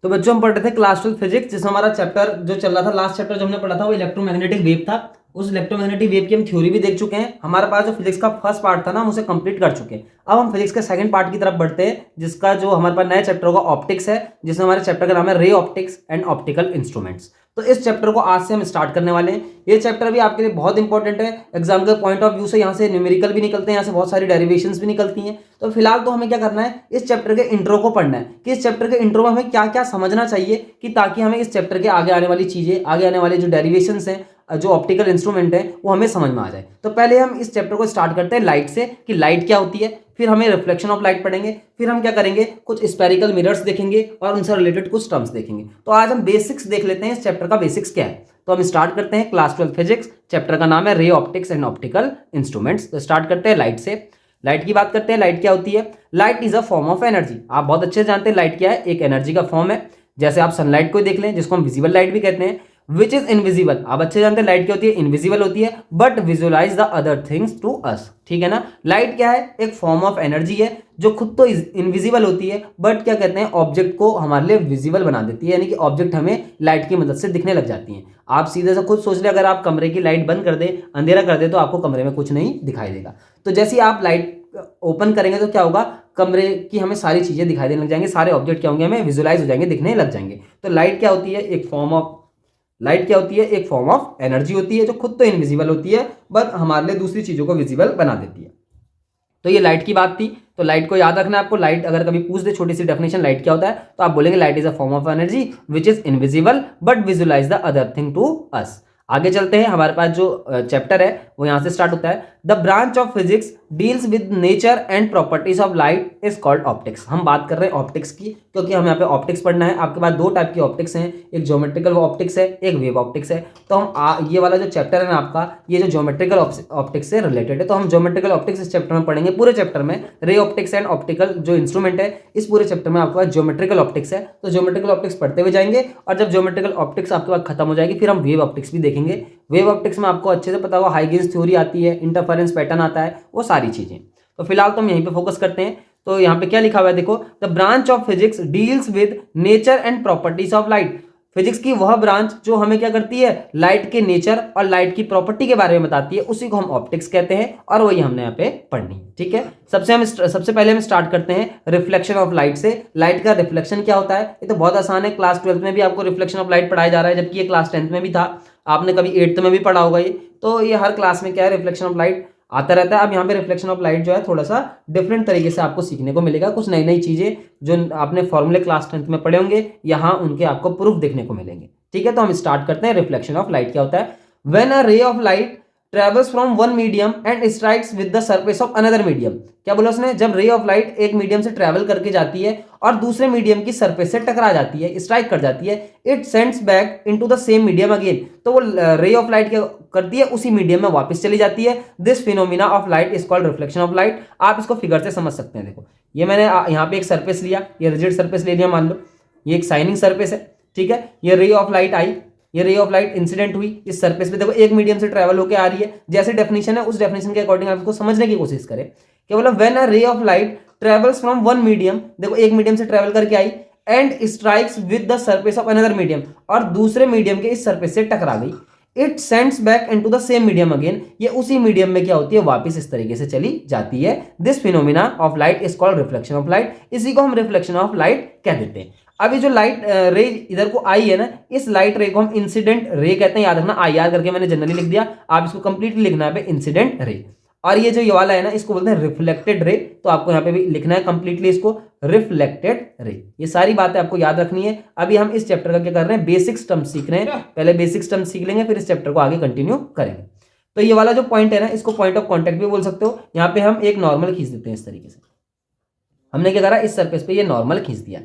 तो बच्चों हम पढ़ रहे थे क्लास 12 फिजिक्स, जिसमें हमारा चैप्टर जो चल रहा था, लास्ट चैप्टर जो हमने पढ़ा था वो इलेक्ट्रोमैग्नेटिक वेव था। उस इलेक्ट्रोमैग्नेटिक वेव की हम थ्योरी भी देख चुके हैं। हमारे पास जो फिजिक्स का फर्स्ट पार्ट था ना, हम उसे कंप्लीट कर चुके हैं। अब हम फिजिक्स के सेकंड पार्ट की तरफ बढ़ते हैं, जिसका जो हमारे पास नया चैप्टर होगा ऑप्टिक्स है, जिसमें हमारे चैप्टर का नाम है ray optics and optical instruments. तो इस चैप्टर को आज से हम स्टार्ट करने वाले हैं। ये चैप्टर भी आपके लिए बहुत इंपॉर्टेंट है, एग्जाम के पॉइंट ऑफ व्यू से। यहाँ से न्यूमेरिकल भी निकलते हैं, यहाँ से बहुत सारी डेरिवेशंस भी निकलती हैं। तो फिलहाल तो हमें क्या करना है, इस चैप्टर के इंट्रो को पढ़ना है कि इस चैप्टर के इंट्रो में हमें क्या क्या समझना चाहिए, कि ताकि हमें इस चैप्टर के आगे आने वाली चीजें, आगे आने वाले जो डेरिवेशंस हैं, जो ऑप्टिकल इंस्ट्रूमेंट है, वो हमें समझ में आ जाए। तो पहले हम इस चैप्टर को स्टार्ट करते हैं लाइट से, कि लाइट क्या होती है। फिर हमें रिफ्लेक्शन ऑफ लाइट पढ़ेंगे। फिर हम क्या करेंगे, कुछ स्पेरिकल मिरर्स देखेंगे और उनसे रिलेटेड कुछ टर्म्स देखेंगे। तो आज हम बेसिक्स देख लेते हैं, इस चैप्टर का बेसिक्स क्या है। तो हम स्टार्ट करते हैं क्लास 12 फिजिक्स, चैप्टर का नाम है ray optics and optical instruments. तो स्टार्ट करते हैं लाइट से। लाइट की बात करते हैं। लाइट क्या होती है? Light is a form of energy. आप बहुत अच्छे से जानते हैं लाइट क्या है, एक एनर्जी का फॉर्म है। जैसे आप सनलाइट को देख लें, जिसको हम विजिबल लाइट भी कहते हैं, विच इज इनविजिबल। आप अच्छे जानते हैं लाइट क्या होती है, इनविजिबल होती है, but visualize the other things to us. ठीक है ना। लाइट क्या है? एक फॉर्म ऑफ एनर्जी है, जो खुद तो इनविजिबल होती है, बट क्या कहते हैं, ऑब्जेक्ट को हमारे लिए विजिबल बना देती है, यानी कि ऑब्जेक्ट हमें लाइट की मदद से दिखने लग जाती हैं। आप सीधे से खुद सोच ले, अगर आप कमरे की लाइट बंद कर दे, अंधेरा कर दे, तो आपको कमरे में कुछ नहीं दिखाई देगा। तो जैसे ही आप लाइट ओपन करेंगे तो क्या होगा, कमरे की हमें सारी चीजें दिखाई देने लग जाएंगे, सारे ऑब्जेक्ट क्या होंगे, हमें विजुअलाइज हो जाएंगे, दिखने लग जाएंगे। तो लाइट क्या होती है? लाइट क्या होती है? एक फॉर्म ऑफ एनर्जी होती है, जो खुद तो इनविजिबल होती है, बट हमारे लिए दूसरी चीजों को विजिबल बना देती है। तो ये लाइट की बात थी। तो लाइट को याद रखना है आपको। लाइट अगर कभी पूछ दे छोटी सी डेफिनेशन लाइट क्या होता है, तो आप बोलेंगे light is a form of energy which is invisible but visualize the other thing to us. आगे चलते हैं। हमारे पास जो चैप्टर है वो यहां से स्टार्ट होता है। The branch of physics deals with nature and properties of light is called optics. हम बात कर रहे हैं ऑप्टिक्स की, क्योंकि हम यहाँ पे ऑप्टिक्स पढ़ना है। आपके पास दो टाइप की ऑप्टिक्स हैं, एक ज्योमेट्रिकल ऑप्टिक्स है, एक वेव ऑप्टिक्स है। तो हम ये वाला जो चैप्टर है ना आपका, ये जो ज्योमेट्रिकल ऑप्टिक्स से रिलेटेड है, तो हम ज्योमेट्रिकल ऑप्टिक्स इस चैप्टर में पढ़ेंगे। पूरे चैप्टर में रे ऑप्टिक्स एंड ऑप्टिकल जो इंस्ट्रूमेंट है, इस पूरे चैप्टर में आपके पास ज्योमेट्रिकल ऑप्टिक्स है। तो ज्योमेट्रिकल ऑप्टिक्स पढ़ते हुए जाएंगे, और जब ज्योमेट्रिकल ऑप्टिक्स आपके पास खत्म हो जाएगी, फिर हम वेव ऑप्टिक्स भी देखेंगे। वेव ऑप्टिक्स में आपको अच्छे से पता होगा, हाइगेंस थ्योरी आती है, इंटरफेरेंस पैटर्न आता है, वो सारी चीजें। तो फिलहाल तो हम यहीं पे फोकस करते हैं। तो यहाँ पे क्या लिखा हुआ है देखो, the branch of physics deals with nature and properties of light. Physics की वह ब्रांच जो हमें क्या करती है, लाइट के नेचर और लाइट की प्रॉपर्टी के बारे में बताती है, उसी को हम ऑप्टिक्स कहते हैं, और वही हमने यहाँ पे पढ़नी है। ठीक है। सबसे पहले हम स्टार्ट करते हैं रिफ्लेक्शन ऑफ लाइट से। लाइट का रिफ्लेक्शन क्या होता है, ये तो बहुत आसान है। क्लास 12 में भी आपको रिफ्लेक्शन ऑफ लाइट पढ़ाया जा रहा है, जबकि ये क्लास 10th में भी था। आपने कभी 8th में भी पढ़ा होगा ये। तो ये हर क्लास में क्या है, रिफ्लेक्शन ऑफ लाइट आता रहता है। अब यहाँ पे रिफ्लेक्शन ऑफ लाइट जो है, थोड़ा सा डिफरेंट तरीके से आपको सीखने को मिलेगा। कुछ नई नई चीजें जो आपने फॉर्मूले क्लास 10th में पढ़े होंगे, यहाँ उनके आपको प्रूफ देखने को मिलेंगे। ठीक है। तो हम स्टार्ट करते हैं। रिफ्लेक्शन ऑफ लाइट क्या होता है? When a ray of light travels from one medium and strikes with the surface of another medium. क्या बोला उसने? जब रे ऑफ लाइट एक मीडियम से ट्रेवल करके जाती है और दूसरे मीडियम की सरफेस से टकरा जाती है, स्ट्राइक कर जाती है, it sends back into the same medium again. तो वो रे ऑफ लाइट क्या करती है, उसी मीडियम में वापस चली जाती है। This phenomena of light is called reflection of light. आप इसको फिगर से समझ सकते हैं। देखो, ये मैंने यहाँ पे एक सरफेस लिया, ये रिजिड सरफेस ले लिया, मान लो ये एक शाइनिंग सरफेस है। ठीक है। ये रे ऑफ लाइट आई, ये रे ऑफ लाइट इंसिडेंट हुई इस सरफेस पे। देखो, एक मीडियम से ट्रेवल होकर आ रही है। जैसे डेफिनेशन है, उस डेफिनेशन के अकॉर्डिंग आप इसको समझने की कोशिश करें। क्या बोला? When a ray of light travels from one medium, देखो एक मीडियम से ट्रेवल करके आई, and strikes with the surface of another medium, और दूसरे मीडियम के इस सरफेस से टकरा गई, it sends back into the same medium again. ये उसी मीडियम में क्या होती है, वापस इस तरीके से चली जाती है। This phenomena of light is called reflection of light. इसी को हम रिफ्लेक्शन ऑफ लाइट कह देते हैं। अभी जो लाइट रे इधर को आई है ना, इस लाइट रे को हम इंसिडेंट रे कहते हैं। याद रखना, आई आर करके मैंने जनरली लिख दिया, आप इसको कंप्लीटली लिखना है इंसिडेंट रे। और ये जो ये वाला है ना, इसको बोलते हैं रिफ्लेक्टेड रे। तो आपको यहाँ पे भी लिखना है कंप्लीटली इसको, रिफ्लेक्टेड रे। ये सारी बातें आपको याद रखनी है। अभी हम इस चैप्टर का क्या कर रहे हैं, बेसिक्स टर्म सीख रहे हैं। पहले बेसिक्स टर्म सीख लेंगे, फिर इस चैप्टर को आगे कंटिन्यू करेंगे। तो ये वाला जो पॉइंट है ना, इसको पॉइंट ऑफ कॉन्टेक्ट भी बोल सकते हो। यहाँ पे हम एक नॉर्मल खींच देते हैं इस तरीके से। हमने क्या करा, इस सरफेस पे ये नॉर्मल खींच दिया।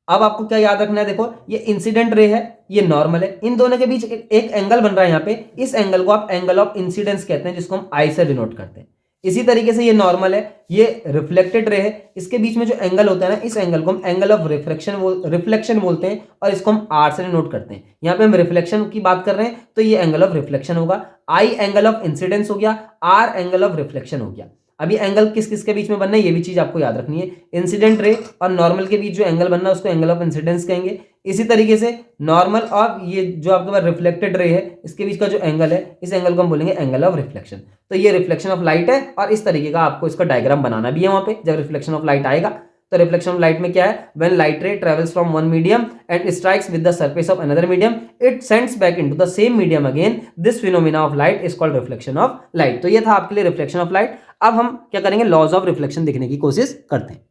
अब आपको क्या याद रखना है, देखो ये इंसिडेंट रे है, ये नॉर्मल है, इन दोनों के बीच एक एंगल बन रहा है यहाँ पे। इस एंगल को आप एंगल ऑफ इंसिडेंस कहते हैं, जिसको हम आई से डिनोट करते हैं। इसी तरीके से ये नॉर्मल है, ये रिफ्लेक्टेड रे है, इसके बीच में जो एंगल होता है ना, इस एंगल को हम एंगल ऑफ रिफ्लेक्शन बोलते हैं, और इसको हम आर से डिनोट करते हैं। यहाँ पे हम रिफ्लेक्शन की बात कर रहे हैं, तो ये एंगल ऑफ रिफ्लेक्शन होगा। आई एंगल ऑफ इंसिडेंस हो गया, आर एंगल ऑफ रिफ्लेक्शन हो गया। अभी एंगल किस किस के बीच में बनना है ये भी चीज आपको याद रखनी है। इंसिडेंट रे और नॉर्मल के बीच जो एंगल बनना है उसको एंगल ऑफ इंसिडेंस कहेंगे। इसी तरीके से नॉर्मल और ये जो आपके पास रिफ्लेक्टेड रे है इसके बीच का जो एंगल है इस एंगल को हम बोलेंगे एंगल ऑफ रिफ्लेक्शन। तो ये रिफ्लेक्शन ऑफ लाइट है और इस तरीके का आपको इसका डायग्राम बनाना भी है वहां पे जब रिफ्लेक्शन ऑफ लाइट आएगा। तो रिफ्लेक्शन ऑफ लाइट में क्या है, when light ray travels from one medium and strikes with the surface of another medium it sends back into the same medium again, this phenomena of light is called reflection of light. तो ये था आपके लिए reflection of light. अब हम क्या करेंगे, laws of reflection देखने की कोशिश करते हैं।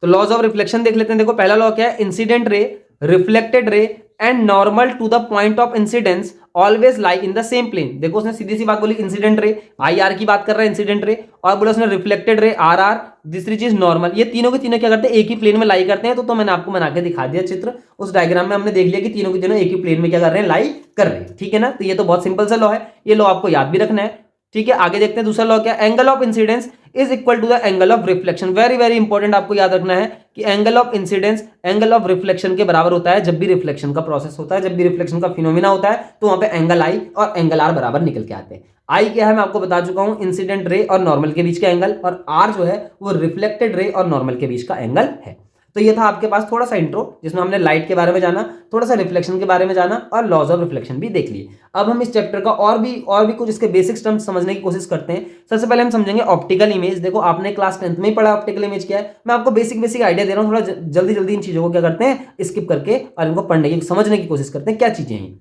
तो लॉज ऑफ रिफ्लेक्शन देख लेते हैं। देखो पहला लॉ क्या है, incident ray, reflected ray and normal to the point of incidence always lie in the same plane. देखो उसने सीधी सी बात बोली, इंसिडेंट रे आई आर की बात कर रहा है इंसिडेंट रे, और बोला उसने रिफ्लेक्टेड रे आर आर, दूसरी चीज नॉर्मल। ये तीनों के तीनों क्या करते हैं, एक ही प्लेन में लाई करते हैं। तो मैंने आपको बना के दिखा दिया चित्र, उस डायग्राम में हमने देख लिया कि तीनों के तीनों एक ही प्लेन में क्या कर रहे हैं, लाई कर रहे हैं। ठीक है ना, तो ये तो बहुत सिंपल सा लॉ है, ये लॉ आपको याद भी रखना है। ठीक है, आगे देखते हैं दूसरा लॉ क्या, angle of incidence is equal to the angle of reflection. Very very important, आपको याद रखना है कि angle of incidence angle of reflection के बराबर होता है। जब भी रिफ्लेक्शन का प्रोसेस होता है, जब भी रिफ्लेक्शन का फिनोमिना होता है, तो वहां पे एंगल आई और एंगल आर बराबर निकल के आते हैं। आई क्या है मैं आपको बता चुका हूं, इंसिडेंट रे और नॉर्मल के बीच का एंगल, और आर जो है वो रिफ्लेक्टेड रे और नॉर्मल के बीच का एंगल है। तो ये था आपके पास थोड़ा सा इंट्रो, जिसमें हमने लाइट के बारे में जाना, थोड़ा सा रिफ्लेक्शन के बारे में जाना और लॉज ऑफ रिफ्लेक्शन भी देख लिए। अब हम इस चैप्टर का और भी कुछ इसके बेसिक टर्म्स समझने की कोशिश करते हैं। सबसे पहले हम समझेंगे ऑप्टिकल इमेज। देखो आपने क्लास 10th में ही पढ़ा ऑप्टिकल इमेज क्या है, मैं आपको बेसिक आइडिया दे रहा हूं, थोड़ा जल्दी जल्दी इन चीजों को क्या करते हैं, स्किप करके और इनको पढ़ने की समझने की कोशिश करते हैं क्या चीजें हैं।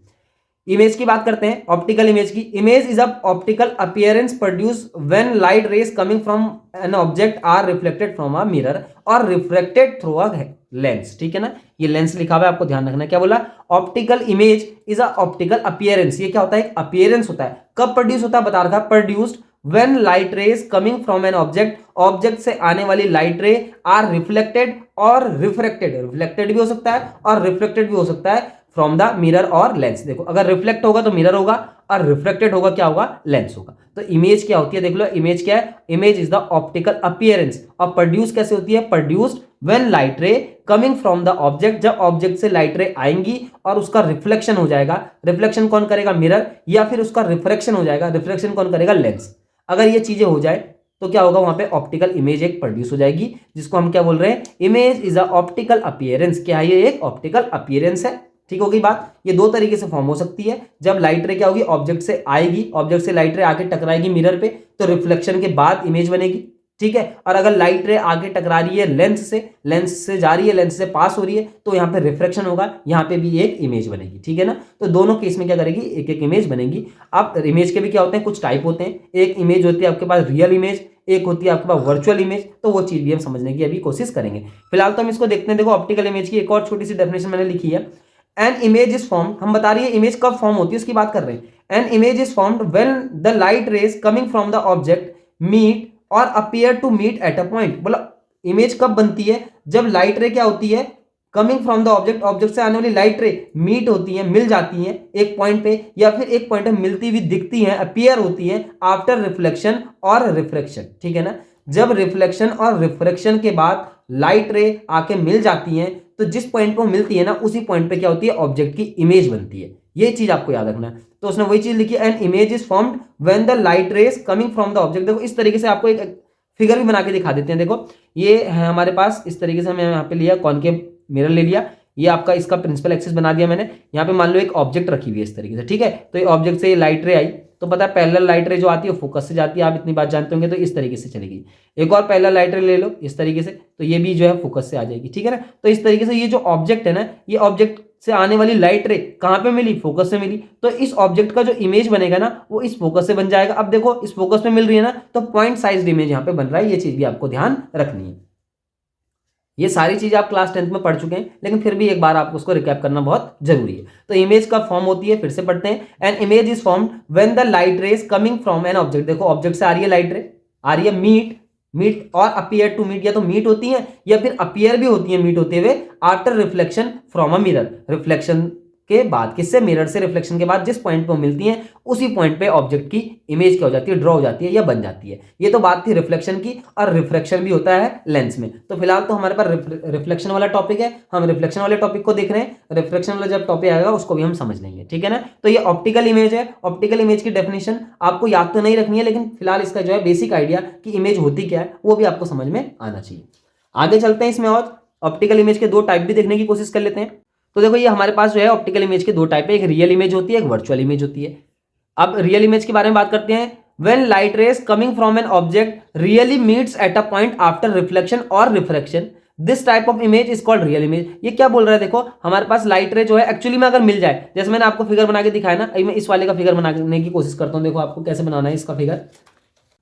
इमेज की बात करते हैं, ऑप्टिकल इमेज की। Image is a optical appearance produce when light rays coming from an object are reflected from a mirror और रिफ्लेक्टेड थ्रू अ लेंस। ठीक है ना, ये लेंस लिखा हुआ है, आपको ध्यान रखना है। क्या बोला, optical image is a optical appearance. ये क्या होता है, एक अपीयरेंस होता है। कब प्रोड्यूस होता है बता रखा, produced when light rays coming from an object, object से आने वाली लाइट रे आर रिफ्लेक्टेड और रिफ्रैक्टेड, रिफ्लेक्टेड भी हो सकता है और रिफ्लेक्टेड भी हो सकता है फ्रॉम द मिरर और लेंस। देखो अगर रिफ्लेक्ट होगा तो मिरर होगा और रिफ्रैक्टेड होगा क्या होगा, लेंस होगा। तो इमेज क्या होती है, देख लो इमेज क्या है, image is the optical appearance. और प्रोड्यूस कैसे होती है, produced when light ray coming from the object, जब ऑब्जेक्ट से लाइट रे आएंगी और उसका रिफ्लेक्शन हो जाएगा। रिफ्लेक्शन कौन करेगा, मिरर, या फिर उसका रिफ्रैक्शन हो जाएगा, रिफ्लेक्शन कौन करेगा, लेंस। अगर ये चीजें हो जाए तो क्या होगा, वहां पे ऑप्टिकल इमेज एक प्रोड्यूस हो जाएगी, जिसको हम क्या बोल रहे हैं, image is a optical appearance. क्या है, ये एक ऑप्टिकल अपीयरेंस है। ठीक होगी बात। ये दो तरीके से फॉर्म हो सकती है, जब लाइट रे क्या होगी, ऑब्जेक्ट से आएगी, ऑब्जेक्ट से लाइट रे आके टकराएगी मिरर पे, तो रिफ्लेक्शन के बाद इमेज बनेगी। ठीक है, और अगर लाइट रे आगे टकरा रही है लेंस से जा रही है, लेंस से पास हो रही है, तो यहाँ पे रिफ्लेक्शन होगा, यहाँ पे भी एक इमेज बनेगी। ठीक है ना, तो दोनों केस में क्या करेगी, एक एक इमेज बनेगी। अब इमेज के भी क्या होते हैं, कुछ टाइप होते हैं। एक इमेज होती है आपके पास रियल इमेज, एक होती है आपके पास वर्चुअल इमेज। तो वो चीज भी हम समझने की अभी कोशिश करेंगे। फिलहाल तो हम इसको देखते हैं। देखो ऑप्टिकल इमेज की एक और छोटी सी डेफिनेशन मैंने लिखी है, एन इमेज इज फॉर्म्ड, हम बता रही है इमेज कब फॉर्म होती है उसकी बात कर रहे हैं। An image is formed when the light rays coming from the object meet or appear to meet at a point. बोला इमेज कब बनती है, जब लाइट रे क्या होती है, coming from the object, object से आने वाली लाइट रे मीट होती है, मिल जाती है एक पॉइंट पे, या फिर एक पॉइंट पे मिलती हुई दिखती है, अपीयर होती है आफ्टर रिफ्लेक्शन और रिफ्रैक्शन। ठीक है ना, जब रिफ्लेक्शन और रिफ्रैक्शन के बाद लाइट रे आके मिल जाती है, तो जिस पॉइंट पे मिलती है ना, उसी पॉइंट पे क्या होती है, ऑब्जेक्ट की इमेज बनती है। ये चीज आपको याद रखना है। तो उसने वही चीज लिखी, N image is formed when the light rays coming from the object. देखो इस तरीके से आपको एक फिगर भी बना के दिखा देते हैं। देखो ये है हमारे पास, इस तरीके से हमने यहाँ पे लिया, कॉनकेव मिरर ले लिया, ये आपका इसका प्रिंसिपल एक्सिस बना दिया मैंने। यहाँ पे मान लो एक ऑब्जेक्ट रखी हुई है इस तरीके से। ठीक है, तो ये ऑब्जेक्ट से लाइट रे आई, तो पता है पैरेलल लाइट रे जो आती है फोकस से जाती है, आप इतनी बात जानते होंगे, तो इस तरीके से चलेगी। एक और पैरेलल लाइट रे ले लो इस तरीके से, तो ये भी जो है फोकस से आ जाएगी। ठीक है ना, तो इस तरीके से ये जो ऑब्जेक्ट है ना, ये ऑब्जेक्ट से आने वाली लाइट रे कहां पे मिली, फोकस से मिली, तो इस ऑब्जेक्ट का जो इमेज बनेगा ना, वो इस फोकस से बन जाएगा। अब देखो इस फोकस में मिल रही है ना, तो पॉइंट साइज इमेज यहां पे बन रहा है। ये चीज भी आपको ध्यान रखनी है। ये सारी चीज आप क्लास 10th में पढ़ चुके हैं, लेकिन फिर भी एक बार आपको उसको रिकैप करना बहुत जरूरी है। तो इमेज का फॉर्म होती है, फिर से पढ़ते हैं, an image is formed when the light rays coming from an object. देखो ऑब्जेक्ट से आ रही है लाइट रे, आ रही है meet or appear to meet, या तो मीट होती है या फिर अपीयर भी होती है मीट होते हुए after reflection from a mirror. Reflection के बाद, किससे, मिरर से, रिफ्लेक्शन के बाद जिस पॉइंट पे वो मिलती हैं उसी पॉइंट पे ऑब्जेक्ट की इमेज क्या हो जाती है, ड्रॉ हो जाती है या बन जाती है। ये तो बात थी रिफ्लेक्शन की, और रिफ्रैक्शन भी होता है लेंस में। तो फिलहाल तो हमारे पास रिफ्लेक्शन वाला टॉपिक है, हम रिफ्लेक्शन वाले टॉपिक को देख रहे हैं। रिफ्लेक्शन वाला जब टॉपिक आएगा उसको भी हम समझ लेंगे, ठीक है ना। तो ये ऑप्टिकल इमेज है। ऑप्टिकल इमेज की डेफिनेशन आपको याद तो नहीं रखनी है, लेकिन फिलहाल इसका जो है बेसिक आइडिया कि इमेज होती क्या है वो भी आपको समझ में आना चाहिए। आगे चलते हैं इसमें और ऑप्टिकल इमेज के दो टाइप भी देखने की कोशिश कर लेते हैं। तो देखो ये हमारे पास जो है ऑप्टिकल इमेज के दो टाइप है, एक रियल इमेज होती है, एक वर्चुअल इमेज होती है। अब रियल इमेज के बारे में बात करते हैं। When light rays coming from an object really meets at a point after reflection or refraction, this type of image is called real image. ये क्या बोल रहा है, देखो हमारे पास लाइट रे जो है एक्चुअली में अगर मिल जाए, जैसे मैंने आपको फिगर बना के दिखाया ना, अभी मैं इस वाले का फिगर बनाने की कोशिश करता हूँ। देखो आपको कैसे बनाना है इसका फिगर।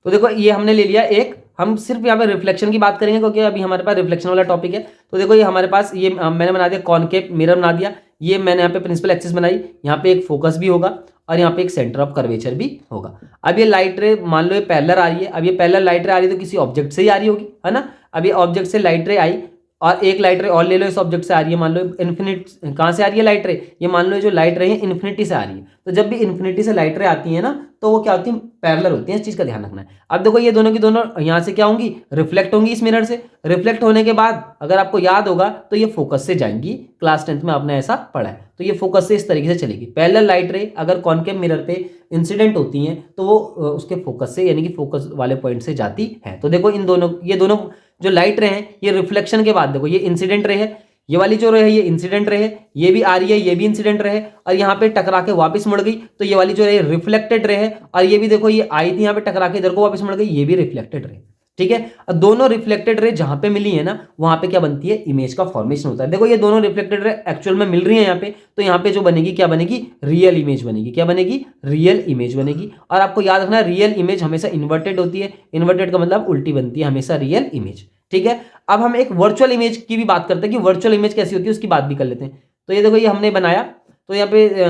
तो देखो ये हमने ले लिया एक, हम सिर्फ यहाँ पे रिफ्लेक्शन की बात करेंगे क्योंकि अभी हमारे पास रिफ्लेक्शन वाला टॉपिक है। तो देखो ये हमारे पास ये मैंने बना दिया कॉनकेव मिरर बना दिया। ये मैंने यहाँ पे प्रिंसिपल एक्सिस बनाई, यहाँ पे एक फोकस भी होगा और यहाँ पे एक सेंटर ऑफ कर्वेचर भी होगा। अब ये लाइट रे मान लो ये पैरेलल आ रही है। अब ये पैरेलल लाइट रे आ रही है तो किसी ऑब्जेक्ट से ही आ रही होगी, है ना। अब ये ऑब्जेक्ट से लाइट रे आई और एक लाइट रे और ले लो इस ऑब्जेक्ट से आ रही है, मान लो इन्फिनिट, कहाँ से आ रही है लाइट रे, ये मान लो जो लाइट रे है इन्फिनिटी से आ रही है। तो जब भी इन्फिनिटी से लाइट रे आती है ना तो वो क्या होती है, पैरेलल होती है। इस चीज का ध्यान रखना है। अब देखो ये दोनों की दोनों यहाँ से क्या होंगी, रिफ्लेक्ट होंगी इस मिरर से। रिफ्लेक्ट होने के बाद अगर आपको याद होगा तो ये फोकस से जाएंगी, क्लास 10th में आपने ऐसा पढ़ा है। तो ये फोकस से इस तरीके से चलेगी। पैरेलल लाइट रे अगर कॉनकेव मिरर पे इंसिडेंट होती हैं तो वो उसके फोकस से यानी कि फोकस वाले पॉइंट से जाती है। तो देखो इन दोनों, ये दोनों जो लाइट रे हैं ये रिफ्लेक्शन के बाद, देखो ये इंसिडेंट रे है, ये वाली जो रे है ये इंसिडेंट रे है, ये भी आ रही है, ये भी इंसिडेंट रे है, और यहाँ पे टकरा के वापस मुड़ गई तो ये वाली जो रे रिफ्लेक्टेड रे है, और ये भी देखो ये आई थी यहाँ पे टकरा के इधर को वापस मुड़ गई, ये भी रिफ्लेक्टेड रे। ठीक है, दोनों रिफ्लेक्टेड रे जहां पे मिली है ना वहां पे क्या बनती है, इमेज का फॉर्मेशन होता है। देखो ये दोनों रिफ्लेक्टेड रे एक्चुअल में मिल रही है यहाँ पे, तो यहाँ पे जो बनेगी क्या बनेगी, रियल इमेज बनेगी। क्या बनेगी, रियल इमेज बनेगी। और आपको याद रखना है रियल इमेज हमेशा इन्वर्टेड होती है। इन्वर्टेड का मतलब उल्टी बनती है हमेशा रियल इमेज। ठीक है, अब हम एक वर्चुअल इमेज की भी बात करते हैं कि वर्चुअल इमेज कैसी होती है उसकी बात भी कर लेते हैं। तो ये देखो ये हमने बनाया, तो यहाँ पे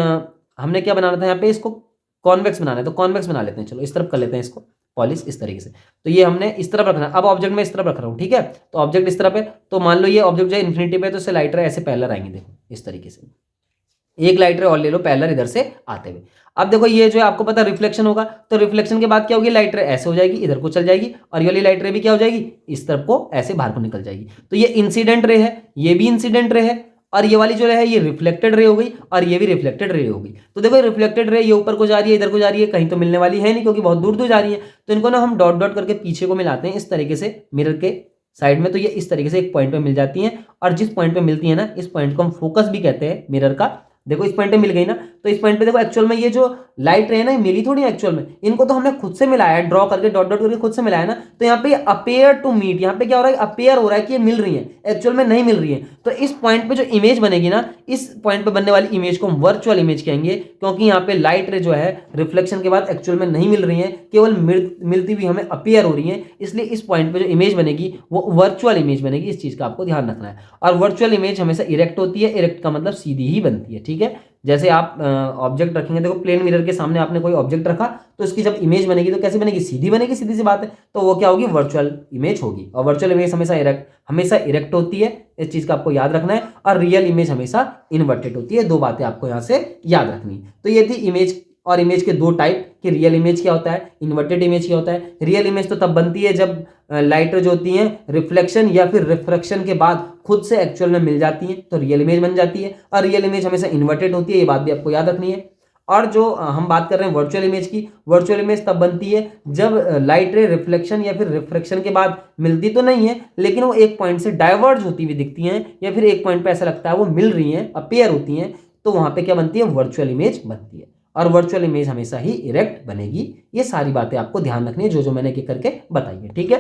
हमने क्या बनाना था, यहाँ पे इसको कॉन्वेक्स बनाना है, तो कॉन्वेक्स बना लेते हैं। चलो इस तरफ कर लेते हैं इसको पॉलिश इस तरीके से। तो ये हमने इस तरफ रखना है। अब ऑब्जेक्ट मैं इस तरफ रख रहा हूँ, ठीक है, तो ऑब्जेक्ट इस तरफ है, तो मान लो ये ऑब्जेक्ट जो है इन्फिनिटी पे, तो इससे लाइट रे ऐसे पैरेलल आएंगे, देखो इस तरीके से। एक लाइट रे और ले लो पैरेलल इधर से आते हुए। अब देखो ये जो है आपको पता रिफ्लेक्शन होगा, तो रिफ्लेक्शन के बाद क्या होगी, लाइट रे ऐसे हो जाएगी, इधर को चल जाएगी, और ये वाली लाइट रे भी क्या हो जाएगी, इस तरफ को ऐसे बाहर को निकल जाएगी। तो ये इंसिडेंट रे है, ये भी इंसिडेंट रे है, और ये वाली जो है ये रिफ्लेक्टेड रे हो गई, और ये भी रिफ्लेक्टेड रे हो गई। तो देखो रिफ्लेक्टेड रे ये ऊपर को जा रही है, इधर को जा रही है, कहीं तो मिलने वाली है नहीं क्योंकि बहुत दूर दूर जा रही है। तो इनको ना हम डॉट डॉट करके पीछे को मिलाते हैं इस तरीके से मिरर के साइड में, तो ये इस तरीके से एक पॉइंट पे मिल जाती हैं। और जिस पॉइंट पे मिलती है ना, इस पॉइंट को हम फोकस भी कहते हैं मिरर का। देखो इस पॉइंट पे मिल गई ना, तो इस पॉइंट पे देखो एक्चुअल में ये जो लाइट रे है ना मिली थोड़ी एक्चुअल में, इनको तो हमने खुद से मिलाया है, ड्रॉ करके डॉट डॉट करके खुद से मिलाया ना। तो यहाँ पे अपेयर टू मीट, यहाँ पे क्या हो रहा है, अपेयर हो रहा है कि ये मिल रही है, एक्चुअल में नहीं मिल रही है। तो इस पॉइंट पे जो इमेज बनेगी ना, इस पॉइंट पे बनने वाली इमेज को हम वर्चुअल इमेज कहेंगे, क्योंकि यहाँ पे लाइट रे जो है रिफ्लेक्शन के बाद एक्चुअल में नहीं मिल रही है, केवल मिलती हुई हमें अपेयर हो रही है, इसलिए इस पॉइंट पे जो इमेज बनेगी वो वर्चुअल इमेज बनेगी। इस चीज का आपको ध्यान रखना है। और वर्चुअल इमेज हमेशा इरेक्ट होती है, इरेक्ट का मतलब सीधी ही बनती है। ठीक है, जैसे आप ऑब्जेक्ट रखेंगे, देखो प्लेन मिरर के सामने आपने कोई ऑब्जेक्ट रखा, तो इसकी जब इमेज बनेगी तो कैसी बनेगी, सीधी बनेगी, सीधी सी बात है। तो वो क्या होगी, वर्चुअल इमेज होगी। और वर्चुअल इमेज हमेशा इरेक्ट होती है, इस चीज का आपको याद रखना है। और रियल इमेज हमेशा इन्वर्टेड होती है। दो बातें आपको यहाँ से याद रखनी है। तो ये थी इमेज और इमेज के दो टाइप, कि रियल इमेज क्या होता है, इन्वर्टेड इमेज क्या होता है। रियल इमेज तो तब बनती है जब लाइट जो होती हैं रिफ्लेक्शन या फिर रिफ्रैक्शन के बाद खुद से एक्चुअल में मिल जाती हैं, तो रियल इमेज बन जाती है। और रियल इमेज हमेशा इन्वर्टेड होती है, ये बात भी आपको याद रखनी है। और जो हम बात कर रहे हैं वर्चुअल इमेज की, वर्चुअल इमेज तब बनती है जब लाइट रे रिफ्लेक्शन या फिर रिफ्रैक्शन के बाद मिलती तो नहीं है, लेकिन वो एक पॉइंट से डाइवर्ज होती हुई दिखती हैं, या फिर एक पॉइंट पे ऐसा लगता है वो मिल रही हैं, अपेयर होती हैं, तो वहां पे क्या बनती है, वर्चुअल इमेज बनती है। और वर्चुअल इमेज हमेशा ही इरेक्ट बनेगी। ये सारी बातें आपको ध्यान रखनी है जो मैंने एक करके बताई है। ठीक है,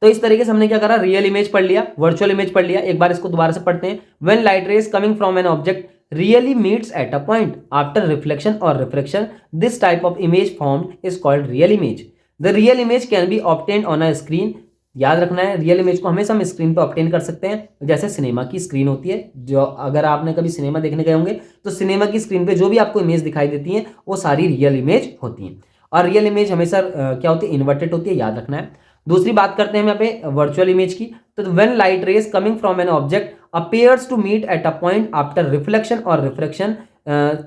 तो इस तरीके से हमने क्या करा, रियल इमेज पढ़ लिया, वर्चुअल इमेज पढ़ लिया। एक बार इसको दोबारा से पढ़ते हैं। When light rays coming from an object really meets at a point after reflection or refraction, this type of image formed is called real image. The real image can be obtained on a screen. याद रखना है, real image को हमेशा हम screen पे obtain कर सकते हैं। जैसे सिनेमा की स्क्रीन होती है, जो अगर आपने कभी सिनेमा देखने गए होंगे तो सिनेमा की स्क्रीन पे जो भी आपको इमेज दिखाई देती है वो सारी रियल इमेज होती हैं। और रियल इमेज हमेशा क्या होती है, इन्वर्टेड होती है, याद रखना है। दूसरी बात करते हैं हम यहाँ पे वर्चुअल इमेज की। तो when light rays coming from an object appears to meet at a point after reflection or refraction.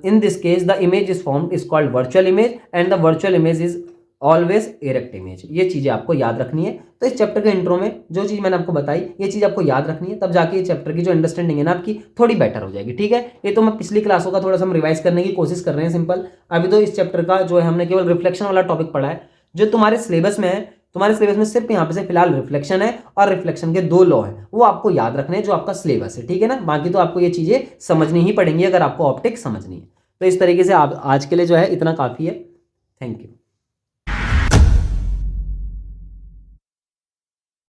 In this case the image is formed is called virtual image and the virtual image is always erect image. ये चीज़ें आपको याद रखनी है। तो इस chapter के intro में जो चीज़ मैंने आपको बताई ये चीज़ आपको याद रखनी है, तब जाके ये चैप्टर की जो अंडरस्टैंडिंग है ना आपकी थोड़ी बेटर हो जाएगी। ठीक है, ये तो मैं पिछली क्लासों का थोड़ा सा हम रिवाइज करने की कोशिश कर रहे हैं सिंपल। अभी तो इस चैप्टर का जो है हमने केवल रिफ्लेक्शन वाला टॉपिक पढ़ा है जो तुम्हारे सिलेबस में है। तुम्हारे सिलेबस में सिर्फ यहाँ पे से फिलहाल रिफ्लेक्शन है और रिफ्लेक्शन के 2 लॉ है, वो आपको याद रखने हैं जो आपका सिलेबस है। ठीक है ना, बाकी तो आपको ये चीज़ें समझनी ही पड़ेंगी अगर आपको ऑप्टिक्स समझनी है। तो इस तरीके से आप आज के लिए जो है इतना काफ़ी है। Thank you.